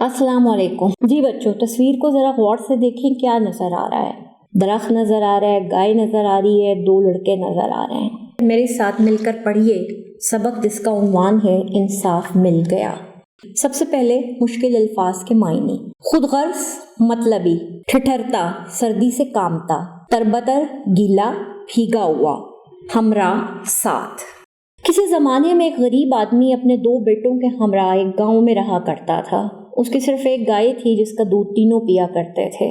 अस्सलाम वालेकुम। जी बच्चों, तस्वीर को ज़रा गौर से देखें, क्या नज़र आ रहा है? दरख्त नज़र आ रहा है, गाय नज़र आ रही है, दो लड़के नज़र आ रहे हैं। मेरे साथ मिलकर पढ़िए सबक जिसका उन्वान है इंसाफ मिल गया। सबसे पहले मुश्किल अल्फाज के मायने। खुदगर्ज मतलबी, ठिठरता सर्दी से कामता, तरबतर गीला भीगा हुआ, हमरा साथ। किसी ज़माने में एक गरीब आदमी अपने दो बेटों के हमरा एक गांव में रहा करता था। उसकी सिर्फ एक गाय थी जिसका दूध तीनों पिया करते थे।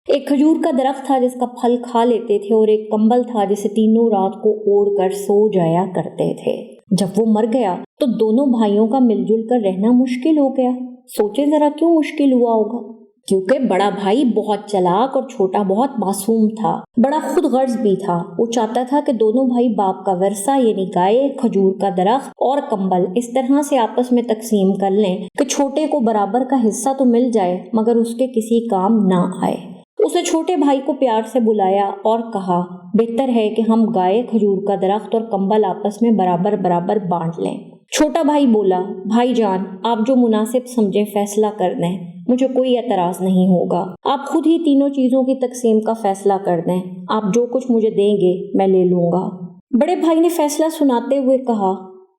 एक खजूर का दरख्त था जिसका फल खा लेते थे और एक कंबल था जिसे तीनों रात को ओढ़ कर सो जाया करते थे। जब वो मर गया तो दोनों भाइयों का मिलजुल कर रहना मुश्किल हो गया। सोचे जरा क्यों मुश्किल हुआ होगा? क्योंकि बड़ा भाई बहुत चालाक और छोटा बहुत मासूम था। बड़ा खुद गर्ज भी था। वो चाहता था कि दोनों भाई बाप का वर्सा यानी गाय, खजूर का दरख्त और कंबल इस तरह से आपस में तकसीम कर लें कि छोटे को बराबर का हिस्सा तो मिल जाए मगर उसके किसी काम ना आए। उसने छोटे भाई को प्यार से बुलाया और कहा, बेहतर है कि हम गाय, खजूर का दरख्त और कंबल आपस में बराबर बराबर बांट लें। छोटा भाई बोला, भाईजान आप जो मुनासिब समझे फैसला कर दें, मुझे कोई एतराज नहीं होगा। आप खुद ही तीनों चीजों की तकसीम का फैसला कर दें। आप जो कुछ मुझे देंगे मैं ले लूंगा। बड़े भाई ने फैसला सुनाते हुए कहा,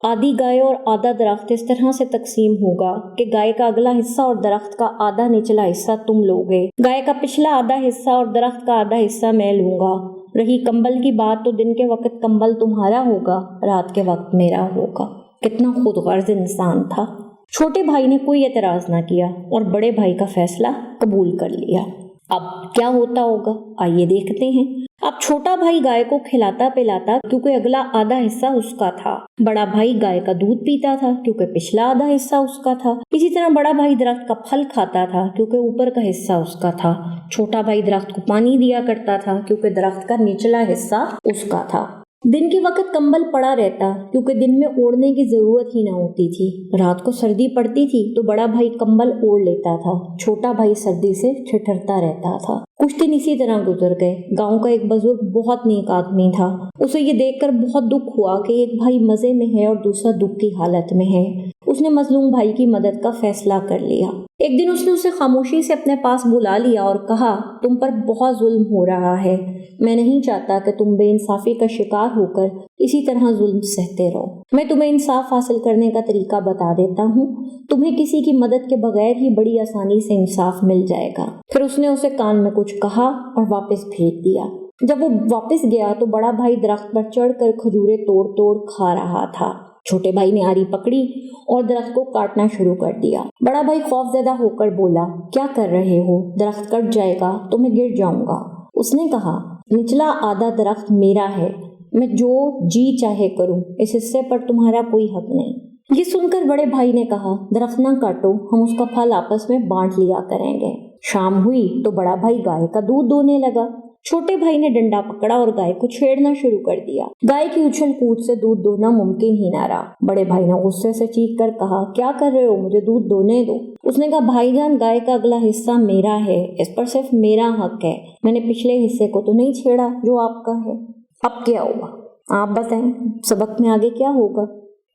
आधी गाय और आधा दरख्त इस तरह से तकसीम होगा कि गाय का अगला हिस्सा और दरख्त का आधा निचला हिस्सा तुम लोगे, गाय का पिछला आधा हिस्सा और दरख्त का आधा हिस्सा मैं लूंगा। रही कंबल की बात तो दिन के वक्त कंबल तुम्हारा होगा, रात के वक्त मेरा होगा। कितना खुदगर्ज इंसान था। छोटे भाई ने कोई एतराज ना किया और बड़े भाई का फैसला कबूल कर लिया। अब क्या होता होगा आइए देखते हैं। अब छोटा भाई गाय को खिलाता पिलाता क्योंकि अगला आधा हिस्सा उसका था। बड़ा भाई गाय का दूध पीता था क्योंकि पिछला आधा हिस्सा उसका था। इसी तरह बड़ा भाई दरख्त का फल खाता था क्योंकि ऊपर का हिस्सा उसका था। छोटा भाई दरख्त को पानी दिया करता था क्योंकि दरख्त का निचला हिस्सा उसका था। दिन के वक्त कंबल पड़ा रहता क्योंकि दिन में ओढ़ने की जरूरत ही ना होती थी। रात को सर्दी पड़ती थी तो बड़ा भाई कंबल ओढ़ लेता था। छोटा भाई सर्दी से ठिठरता रहता था। कुछ दिन इसी तरह गुजर गए। गांव का एक बुजुर्ग बहुत नेक आदमी था। उसे ये देखकर बहुत दुख हुआ कि एक भाई मजे में है और दूसरा दुख की हालत में है। उसने मजलूम भाई की मदद का फैसला कर लिया। एक दिन उसने उसे खामोशी से अपने पास बुला लिया और कहा, तुम पर बहुत जुल्म हो रहा है। मैं नहीं चाहता कि तुम बेइंसाफी का शिकार होकर इसी तरह जुल्म सहते रहो। मैं तुम्हें इंसाफ हासिल करने का तरीका बता देता हूँ। तुम्हें किसी की मदद के बगैर ही बड़ी आसानी से इंसाफ मिल जाएगा। फिर उसने उसे कान में कुछ कहा और वापस भेज दिया। जब वो वापस गया तो बड़ा भाई दरख्त पर चढ़कर खजूरें तोड़ तोड़ खा रहा था। छोटे भाई ने आरी पकड़ी और दरख्त को काटना शुरू कर दिया। बड़ा भाई खौफजदा होकर बोला, क्या कर रहे हो? दरख्त कट जाएगा तो मैं गिर जाऊंगा। उसने कहा, निचला आधा दरख्त मेरा है, मैं जो जी चाहे करूं, इस हिस्से पर तुम्हारा कोई हक नहीं। ये सुनकर बड़े भाई ने कहा, दरख्त ना काटो, हम उसका फल आपस में बांट लिया करेंगे। शाम हुई तो बड़ा भाई गाय का दूध दोहने लगा। छोटे भाई ने डंडा पकड़ा और गाय को छेड़ना शुरू कर दिया। गाय की उछल कूद से दूध दोहना मुमकिन ही ना रहा। बड़े भाई ने गुस्से से चीख कर कहा, क्या कर रहे हो? मुझे दूध दोहने दो। उसने कहा, भाईजान गाय का अगला हिस्सा मेरा है, इस पर सिर्फ मेरा हक है। मैंने पिछले हिस्से को तो नहीं छेड़ा जो आपका है। अब क्या होगा आप बताएं, सबक में आगे क्या होगा?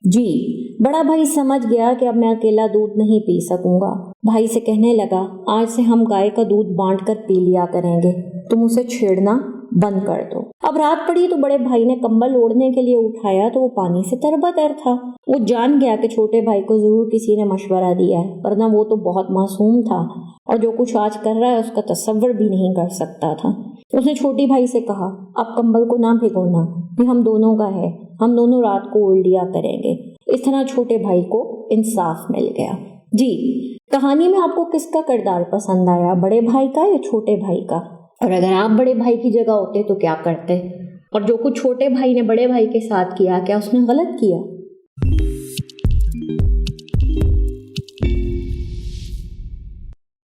जी, बड़ा भाई समझ गया कि अब मैं अकेला दूध नहीं पी सकूंगा। भाई से कहने लगा, आज से हम गाय का दूध बांट कर पी लिया करेंगे, तुम उसे छेड़ना बंद कर दो। अब रात पड़ी तो बड़े भाई ने कंबल ओढ़ने के लिए उठाया तो वो पानी से तरबतर था। वो जान गया कि छोटे भाई को जरूर किसी ने मशवरा दिया है, वरना वो तो बहुत मासूम था और जो कुछ आज कर रहा है उसका तसव्वुर भी नहीं कर सकता था। उसने छोटी भाई से कहा, अब कंबल को ना भिगोना, ये हम दोनों का है, हम दोनों रात को ओढ़ लिया करेंगे। इस तरह छोटे भाई को इंसाफ मिल गया। जी, कहानी में आपको किसका किरदार पसंद आया, बड़े भाई का या छोटे भाई का? और अगर आप बड़े भाई की जगह होते तो क्या करते? और जो कुछ छोटे भाई ने बड़े भाई के साथ किया, क्या उसने गलत किया?